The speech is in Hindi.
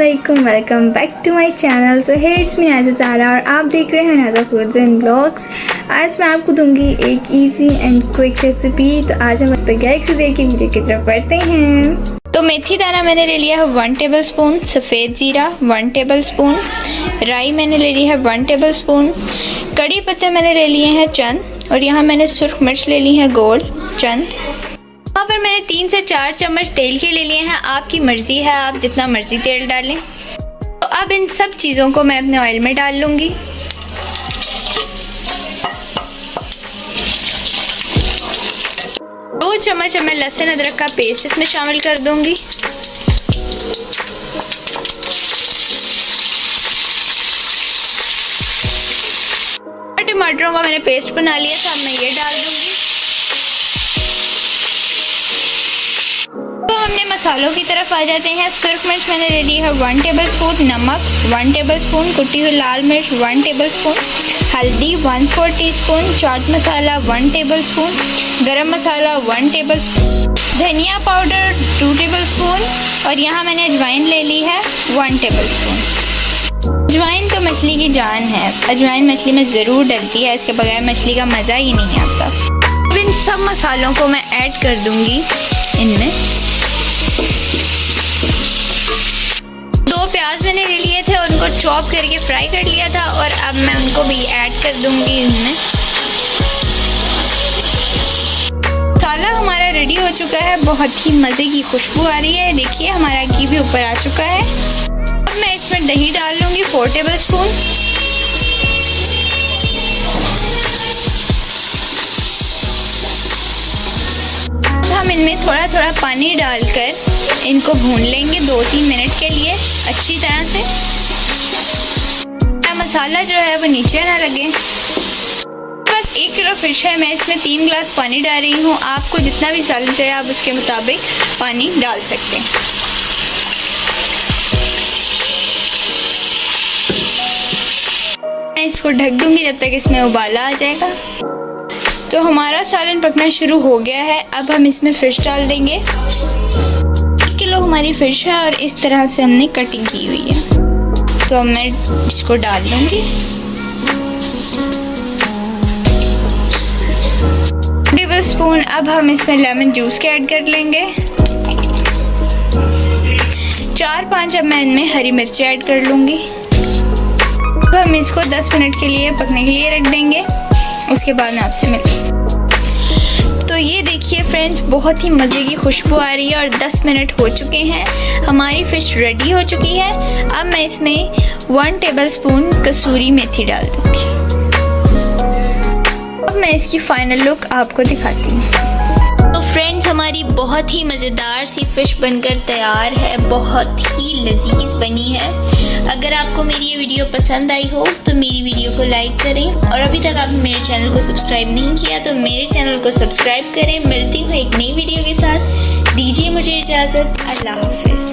अस्सलामुअलैकुम, welcome back to my channel. So hey it's me Unaiza और आप देख रहे हैं उनाइजा फूड्स एंड ब्लॉग्स। आज मैं आपको दूंगी एक इजी एंड क्विक रेसिपी। तो आज हम स्पैगेटी से की वीडियो की तरफ बढ़ते हैं। तो मेथी दाना मैंने ले लिया है 1 टेबलस्पून, सफ़ेद ज़ीरा 1 टेबलस्पून, राई मैंने ले ली है 1 टेबलस्पून, कड़ी पत्ते मैंने ले लिए हैं चंद, और यहाँ मैंने सुर्ख मिर्च ले ली है गोल चंद। यहाँ पर मैंने 3 से 4 चम्मच तेल के ले लिए हैं। आपकी मर्जी है, आप जितना मर्जी तेल डालें। तो अब इन सब चीज़ों को मैं अपने ऑयल में डाल लूँगी। दो चम्मच मैं लहसुन अदरक का पेस्ट इसमें शामिल कर दूंगी। टमाटरों का मैंने पेस्ट बना लिया था, अब मैं ये डाल दूंगी। तो हमने मसालों की तरफ आ जाते हैं। सुर्ख मिर्च मैंने ले ली है 1 टेबलस्पून, नमक 1 टेबलस्पून, कुटी हुई लाल मिर्च 1 टेबलस्पून, हल्दी 1/4 टीस्पून, चाट मसाला 1 टेबलस्पून, गरम मसाला 1 टेबलस्पून, धनिया पाउडर 2 टेबलस्पून, और यहाँ मैंने अजवाइन ले ली है 1 टेबलस्पून। अजवाइन तो मछली की जान है, अजवाइन मछली में ज़रूर डलती है, इसके बगैर मछली का मज़ा ही नहीं आता। अब इन सब मसालों को मैं ऐड कर दूंगी इनमें। 2 प्याज मैंने ले लिए थे, उनको चॉप करके फ्राई कर लिया था, और अब मैं उनको भी ऐड कर दूंगी इनमें। मसाला हमारा रेडी हो चुका है, बहुत ही मज़े की खुशबू आ रही है। देखिए हमारा घी भी ऊपर आ चुका है। अब मैं इसमें दही डाल लूँगी 4 टेबलस्पून। हम इनमें थोड़ा थोड़ा पानी डालकर इनको भून लेंगे 2-3 मिनट के लिए अच्छी तरह से। मसाला जो है वो नीचे ना लगे। बस 1 किलो फिश है, मैं इसमें 3 गिलास पानी डाल रही हूँ। आपको जितना भी सालन चाहिए आप उसके मुताबिक पानी डाल सकते हैं। मैं इसको ढक दूंगी जब तक इसमें उबाला आ जाएगा। तो हमारा सालन पकना शुरू हो गया है। अब हम इसमें फ़िश डाल देंगे। 1 किलो हमारी फ़िश है और इस तरह से हमने कटिंग की हुई है। तो मैं इसको डाल लूँगी। टेबलस्पून अब हम इसमें लेमन जूस के ऐड कर लेंगे। 4-5 अब मैं इनमें हरी मिर्ची ऐड कर लूँगी। अब हम इसको 10 मिनट के लिए पकने के लिए रख देंगे। उसके बाद मैं आपसे मिलूँगी। तो ये देखिए फ्रेंड्स, बहुत ही मज़े की खुशबू आ रही है और 10 मिनट हो चुके हैं। हमारी फ़िश रेडी हो चुकी है। अब मैं इसमें 1 टेबलस्पून कसूरी मेथी डाल दूँगी। अब मैं इसकी फाइनल लुक आपको दिखाती हूँ। तो फ्रेंड्स, हमारी बहुत ही मज़ेदार सी फ़िश बनकर तैयार है, बहुत ही लजीज बनी है। अगर आपको मेरी ये वीडियो पसंद आई हो तो मेरी वीडियो को लाइक करें, और अभी तक आपने मेरे चैनल को सब्सक्राइब नहीं किया तो मेरे चैनल को सब्सक्राइब करें। मिलती हूँ एक नई वीडियो के साथ। दीजिए मुझे इजाज़त। अल्लाह हाफ़िज़।